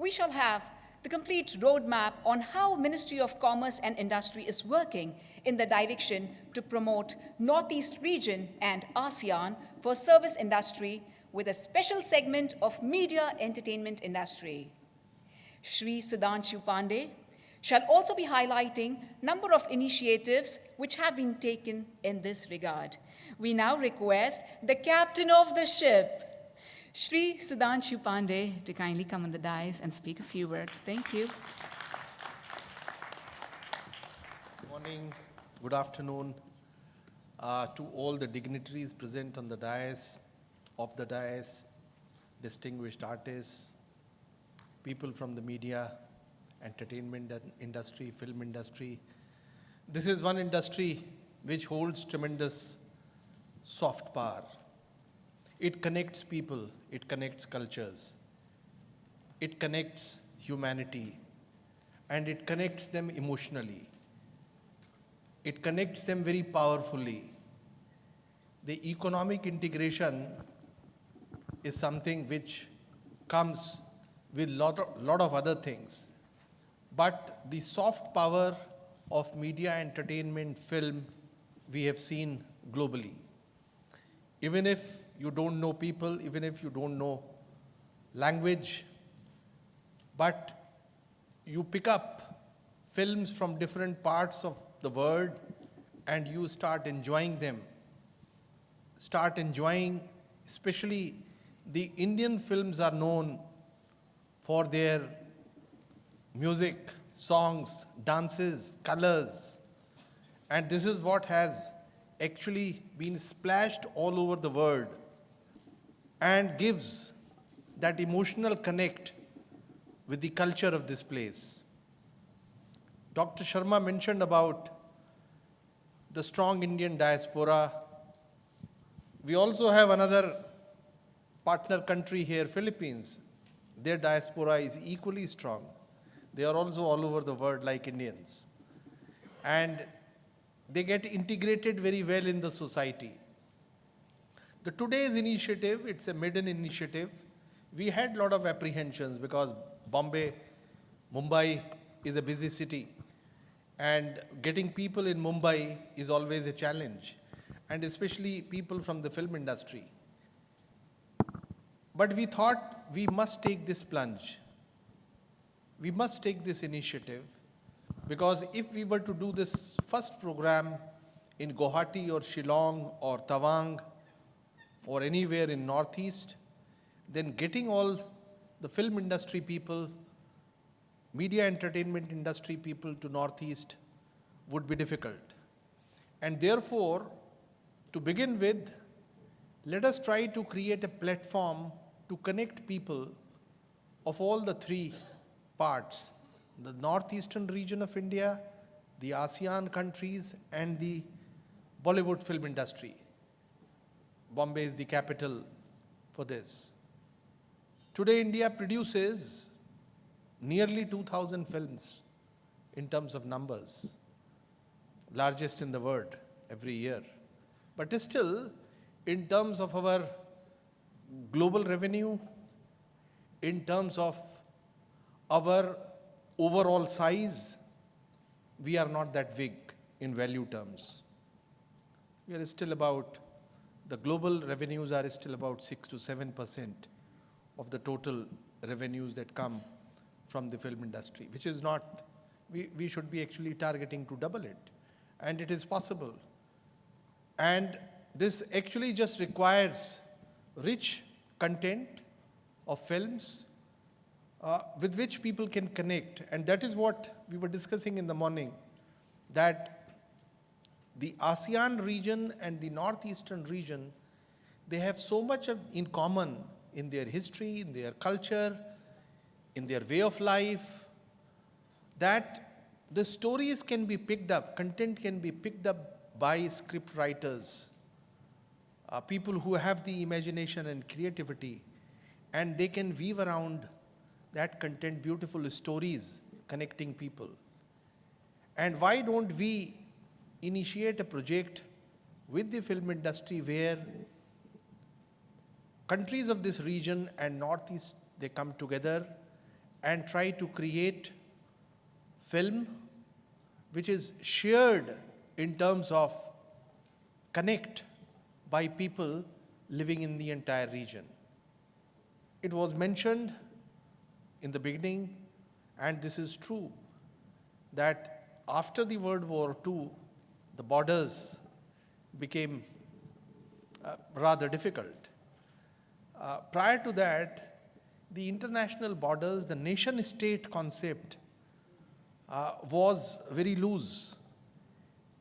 we shall have the complete roadmap on how Ministry of Commerce and Industry is working in the direction to promote Northeast region and ASEAN for service industry with a special segment of media entertainment industry. Shri Sudhanshu Pandey shall also be highlighting number of initiatives which have been taken in this regard. We now request the captain of the ship, Shri Sudhanshu Pandey, to kindly come on the dais and speak a few words. Thank you. Good morning, good afternoon to all the dignitaries present on the dais, off the dais, distinguished artists, people from the media, entertainment industry, film industry. This is one industry which holds tremendous soft power. It connects people, it connects cultures, it connects humanity, and it connects them emotionally. It connects them very powerfully. The economic integration is something which comes with lot of other things. But the soft power of media, entertainment, film, we have seen globally. Even if you don't know people, even if you don't know language, but you pick up films from different parts of the world and you start enjoying them. Start enjoying, especially the Indian films are known for their music, songs, dances, colors. And this is what has actually been splashed all over the world and gives that emotional connect with the culture of this place. Dr. Sharma mentioned about the strong Indian diaspora. We also have another partner country here, Philippines. Their diaspora is equally strong. They are also all over the world like Indians. And they get integrated very well in the society. The today's initiative, it's a maiden initiative. We had a lot of apprehensions because Bombay, Mumbai is a busy city. And getting people in Mumbai is always a challenge. And especially people from the film industry. But we thought we must take this plunge. We must take this initiative because if we were to do this first program in Guwahati or Shillong or Tawang or anywhere in Northeast, then getting all the film industry people, media entertainment industry people to Northeast would be difficult. And therefore, to begin with, let us try to create a platform to connect people of all the three parts, the northeastern region of India, the ASEAN countries, and the Bollywood film industry. Bombay is the capital for this. Today, India produces nearly 2,000 films in terms of numbers, largest in the world every year. But still, in terms of our global revenue, in terms of our overall size, we are not that big in value terms. We are still about, the global revenues are still about 6 to 7% of the total revenues that come from the film industry, which is not, we should be actually targeting to double it. And it is possible. And this actually just requires rich content of films with which people can connect. And that is what we were discussing in the morning, that the ASEAN region and the northeastern region, they have so much in common in their history, in their culture, in their way of life, that the stories can be picked up, content can be picked up by script writers, people who have the imagination and creativity, and they can weave around that content beautiful stories connecting people. And why don't we initiate a project with the film industry where countries of this region and Northeast, they come together and try to create film which is shared in terms of connect by people living in the entire region. It was mentioned in the beginning, and this is true, that after the World War II, the borders became rather difficult. Prior to that, the international borders, the nation-state concept was very loose,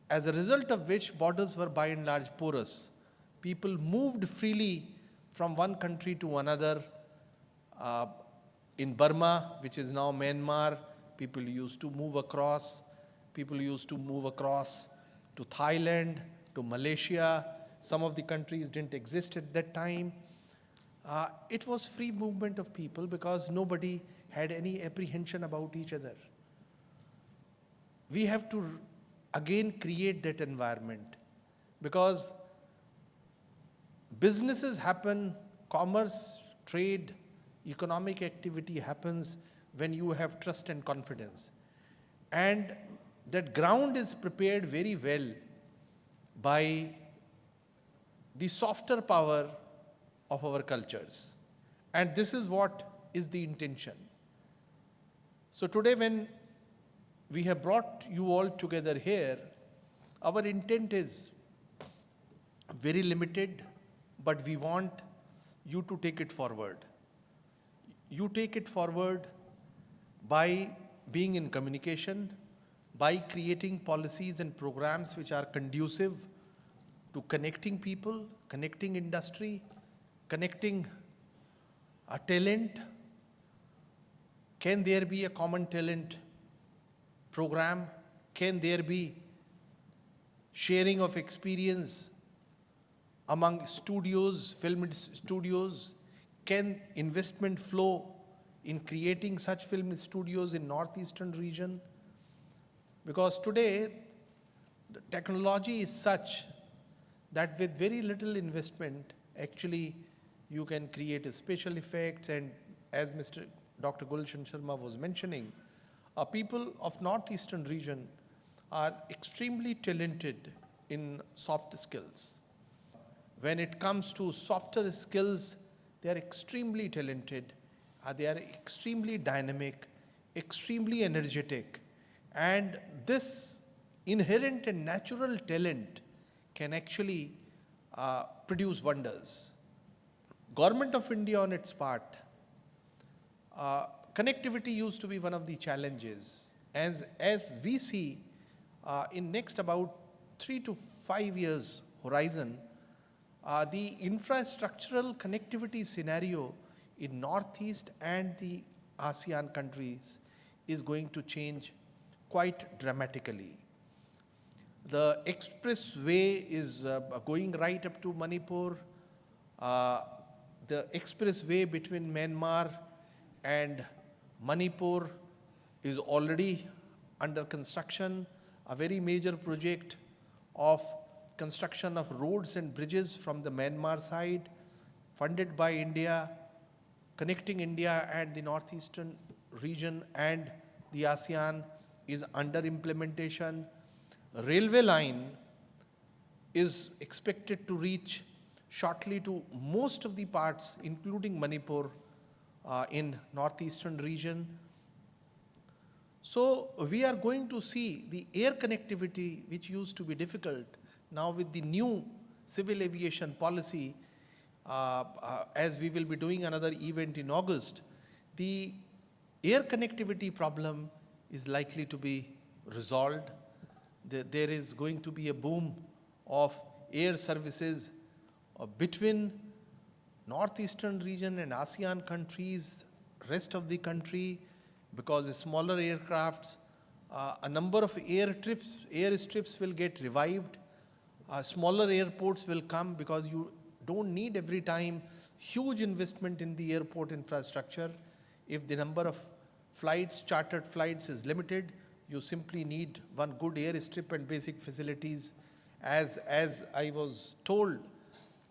as a result of which borders were by and large porous. People moved freely from one country to another. In Burma, which is now Myanmar, people used to move across. People used to move across to Thailand, to Malaysia. Some of the countries didn't exist at that time. It was free movement of people because nobody had any apprehension about each other. We have to again create that environment, because businesses happen, commerce, trade, economic activity happens when you have trust and confidence. And that ground is prepared very well by the softer power of our cultures. And this is what is the intention. So today, when we have brought you all together here, our intent is very limited, but we want you to take it forward. You take it forward by being in communication, by creating policies and programs which are conducive to connecting people, connecting industry, connecting a talent. Can there be a common talent program? Can there be sharing of experience among studios, film studios? Can investment flow in creating such film studios in northeastern region? Because today, the technology is such that with very little investment, actually, you can create special effects. And as Dr. Gulshan Sharma was mentioning, people of northeastern region are extremely talented in soft skills. When it comes to softer skills, they are extremely talented, they are extremely dynamic, extremely energetic, and this inherent and natural talent can actually produce wonders. Government of India on its part, connectivity used to be one of the challenges. As we see in next about 3 to 5 years horizon, the infrastructural connectivity scenario in Northeast and the ASEAN countries is going to change quite dramatically. The expressway is going right up to Manipur. The expressway between Myanmar and Manipur is already under construction. A very major project of construction of roads and bridges from the Myanmar side, funded by India, connecting India and the northeastern region and the ASEAN, is under implementation. Railway line is expected to reach shortly to most of the parts, including Manipur, in northeastern region. So we are going to see the air connectivity, which used to be difficult. Now with the new civil aviation policy, as we will be doing another event in August, the air connectivity problem is likely to be resolved. There is going to be a boom of air services between northeastern region and ASEAN countries, rest of the country, because smaller aircrafts, a number of airstrips will get revived. Smaller airports will come because you don't need every time huge investment in the airport infrastructure. If the number of flights, chartered flights is limited, you simply need one good airstrip and basic facilities. As I was told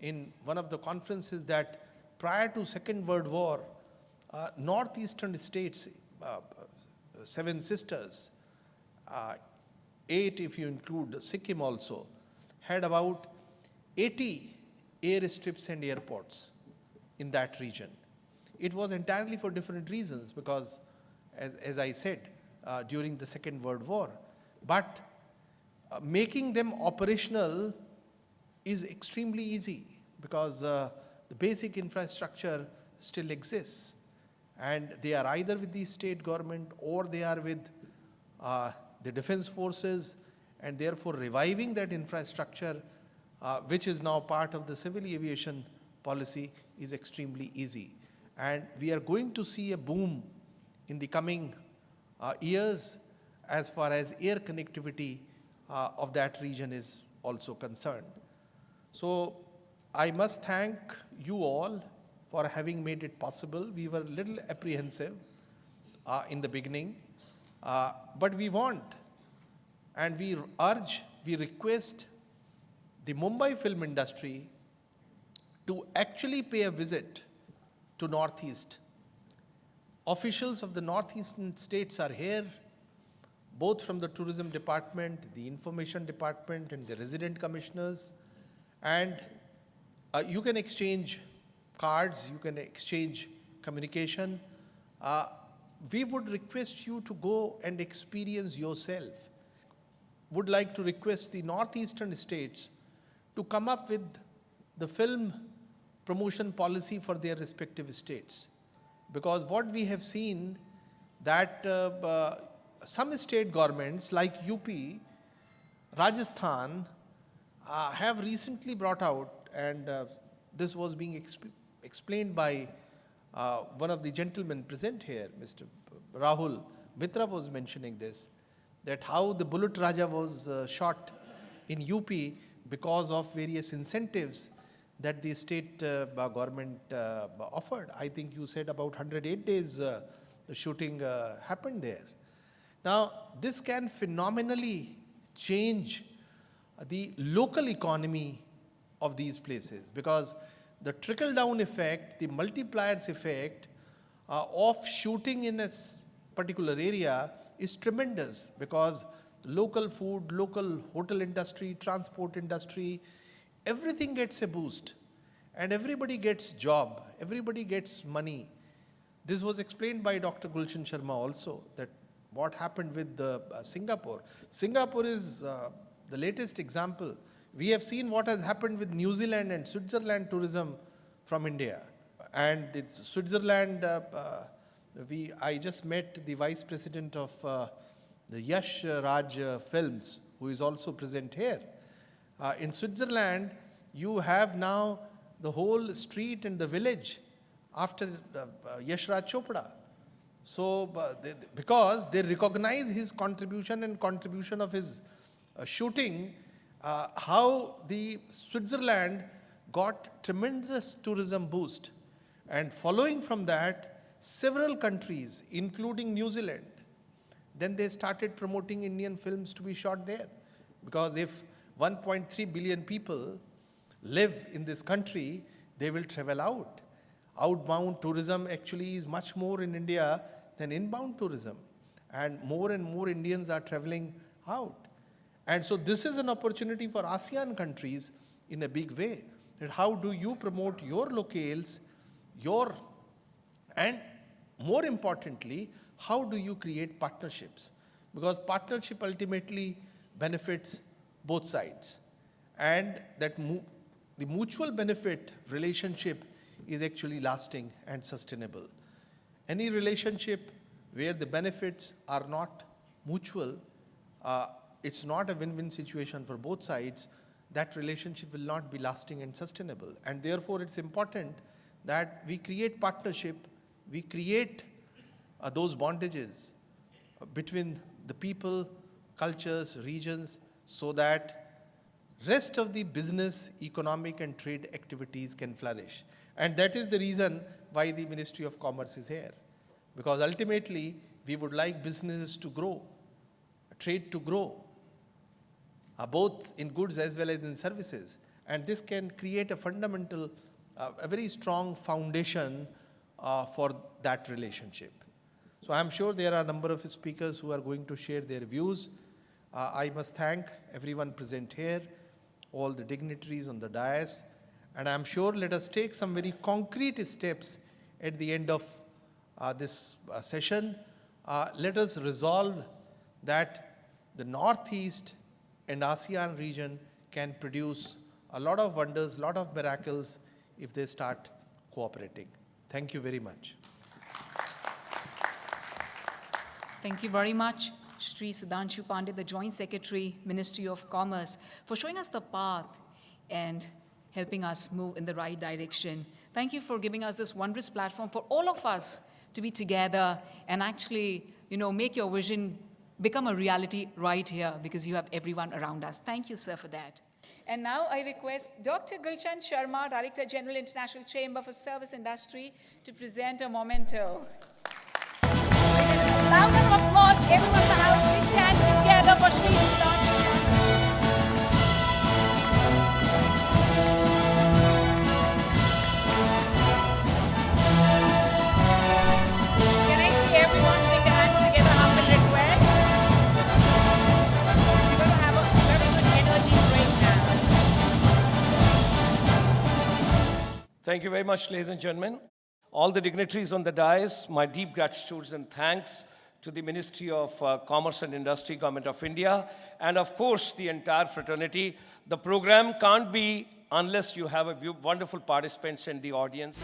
in one of the conferences that prior to Second World War, northeastern states, Seven Sisters, 8 if you include Sikkim also, had about 80 airstrips and airports in that region. It was entirely for different reasons because, as I said, during the Second World War. But making them operational is extremely easy because the basic infrastructure still exists. And they are either with the state government or they are with the defense forces, and therefore reviving that infrastructure, which is now part of the civil aviation policy, is extremely easy. And we are going to see a boom in the coming years as far as air connectivity of that region is also concerned. So I must thank you all for having made it possible. We were a little apprehensive in the beginning, but we want and we urge, we request the Mumbai film industry to actually pay a visit to Northeast. Officials of the Northeastern states are here, both from the tourism department, the information department, and the resident commissioners. And you can exchange cards, you can exchange communication. We would request you to go and experience yourself. Would like to request the Northeastern states to come up with the film promotion policy for their respective states. Because what we have seen that some state governments like UP, Rajasthan have recently brought out, and this was being explained by one of the gentlemen present here, Mr. Rahul Mitra was mentioning this, that how the Bullet Raja was shot in UP because of various incentives that the state government offered. I think you said about 108 days the shooting happened there. Now, this can phenomenally change the local economy of these places, because the trickle-down effect, the multipliers effect of shooting in a particular area is tremendous, because local food, local hotel industry, transport industry, everything gets a boost and everybody gets job, everybody gets money. This was explained by Dr. Gulshan Sharma also, that what happened with Singapore. Singapore is the latest example. We have seen what has happened with New Zealand and Switzerland tourism from India. And it's Switzerland, I just met the vice president of the Yash Raj Films, who is also present here. In Switzerland, you have now the whole street and the village after Yash Raj Chopra. So, because they recognize his contribution and contribution of his shooting, how the Switzerland got tremendous tourism boost. And following from that, several countries, including New Zealand, then they started promoting Indian films to be shot there. Because if 1.3 billion people live in this country, they will travel out. Outbound tourism actually is much more in India than inbound tourism. And more Indians are traveling out. And so this is an opportunity for ASEAN countries in a big way. That how do you promote your locales, and more importantly, how do you create partnerships? Because partnership ultimately benefits both sides. And that the mutual benefit relationship is actually lasting and sustainable. Any relationship where the benefits are not mutual, it's not a win-win situation for both sides, that relationship will not be lasting and sustainable. And therefore, it's important that we create partnership, we create those bondages between the people, cultures, regions, so that rest of the business, economic and trade activities can flourish. And that is the reason why the Ministry of Commerce is here. Because ultimately, we would like businesses to grow, trade to grow, both in goods as well as in services. And this can create a fundamental, a very strong foundation for that relationship. So I'm sure there are a number of speakers who are going to share their views. I must thank everyone present here, all the dignitaries on the dais, and I'm sure let us take some very concrete steps at the end of this session. Let us resolve that the Northeast and ASEAN region can produce a lot of wonders, a lot of miracles if they start cooperating. Thank you very much. Thank you very much, Shri Sudhanshu Pandit, the Joint Secretary, Ministry of Commerce, for showing us the path and helping us move in the right direction. Thank you for giving us this wondrous platform for all of us to be together and actually, make your vision become a reality right here because you have everyone around us. Thank you, sir, for that. And now I request Dr. Gulshan Sharma, Director General, International Chamber for Service Industry, to present a memento. Round of applause, everyone in the house, please stand together for Shri Sudhanshu. Can I see everyone putting their hands together? Humble request. We're going to have a very good energy break now. Thank you very much, ladies and gentlemen. All the dignitaries on the dais, my deep gratitude and thanks to the Ministry of Commerce and Industry, Government of India, and of course, the entire fraternity. The program can't be unless you have wonderful participants in the audience.